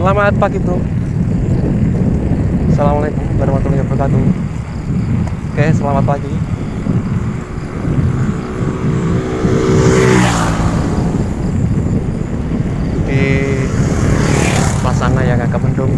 Selamat pagi bro. Assalamualaikum warahmatullahi wabarakatuh. Oke, selamat pagi. Di suasana yang agak mendung,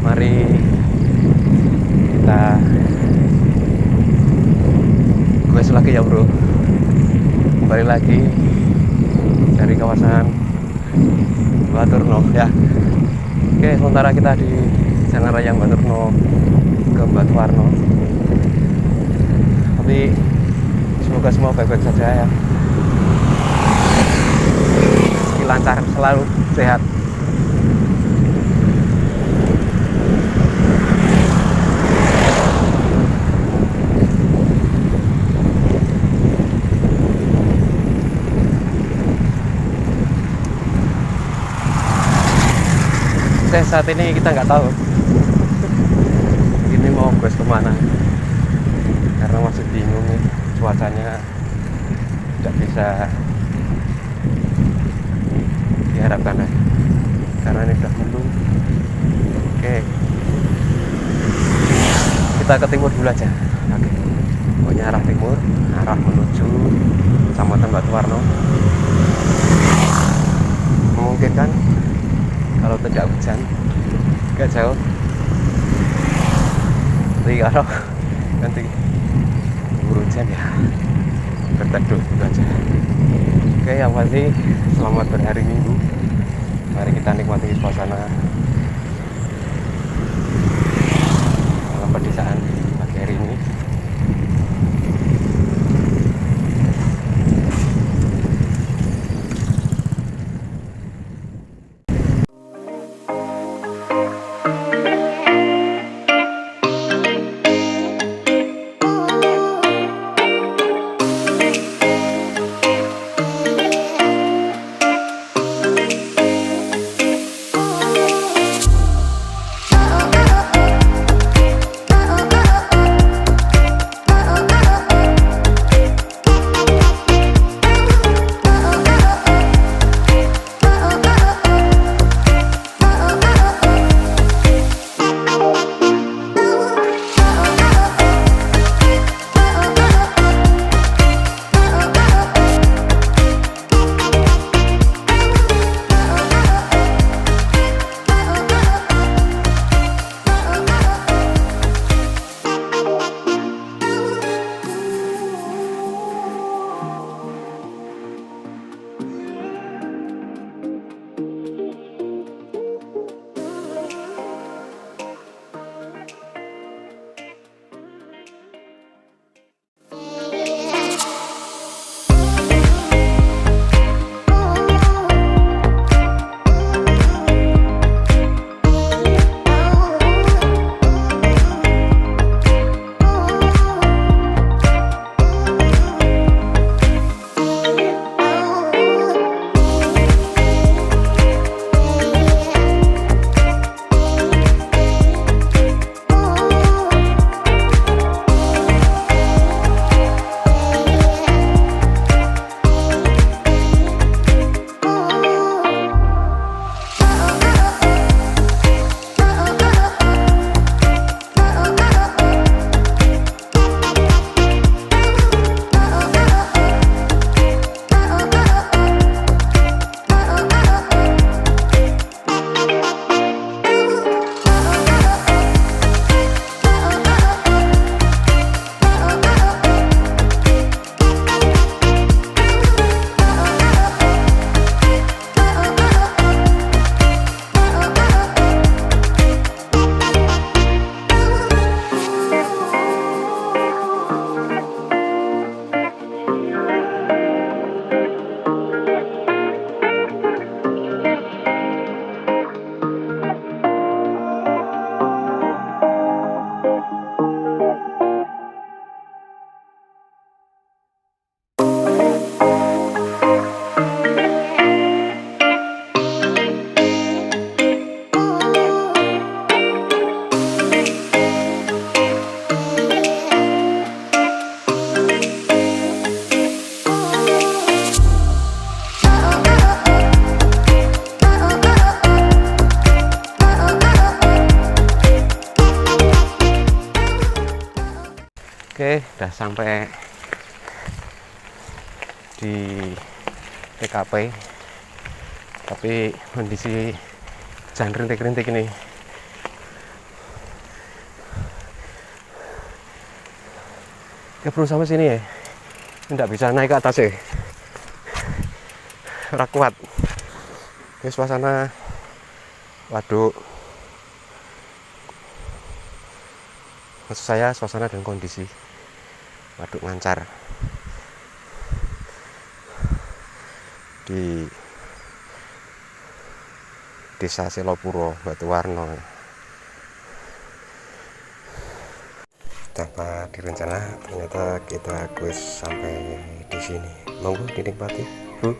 mari kita goes lagi ya bro. Kembali lagi dari kawasan Batuwarno ya. Oke, sementara kita di Jalan Raya Batuwarno ke Batuwarno. Tapi semoga semua baik-baik saja ya. Lancar, selalu sehat. Saat ini kita nggak tahu ini mau goes kemana karena masih bingung nih, cuacanya tidak bisa diharapkan ya, karena ini udah mendung. Oke, kita ke timur dulu aja. Oke, pokoknya arah timur, arah menuju Kecamatan Batuwarno. Memungkinkan kalau tidak hujan, gak jauh. Tapi kalau nanti hujan ya berteduh gitu aja. Oke, yang pasti selamat berhari Minggu. Mari kita nikmati suasana dalam pedesaan pagi hari ini. sampai di TKP, tapi kondisi hujan rintik-rintik ini. Ya bro, sampai sini ya, tidak bisa naik ke atas ya, ora kuat. Ini suasana waduk, maksud saya suasana dan kondisi Waduk Ngancar di Desa Selopuro Batuwarno. Tanpa direncana, ternyata kita quest sampai di sini. Monggo dinikmati, bro.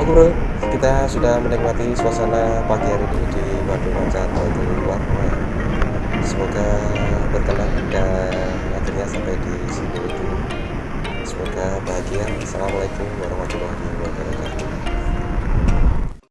bro, kita sudah menikmati suasana pagi hari ini di Waduk Ngancar Batuwarno. Semoga berkenan dan akhirnya sampai di sini dulu. Semoga bahagia. Assalamualaikum warahmatullahi wabarakatuh.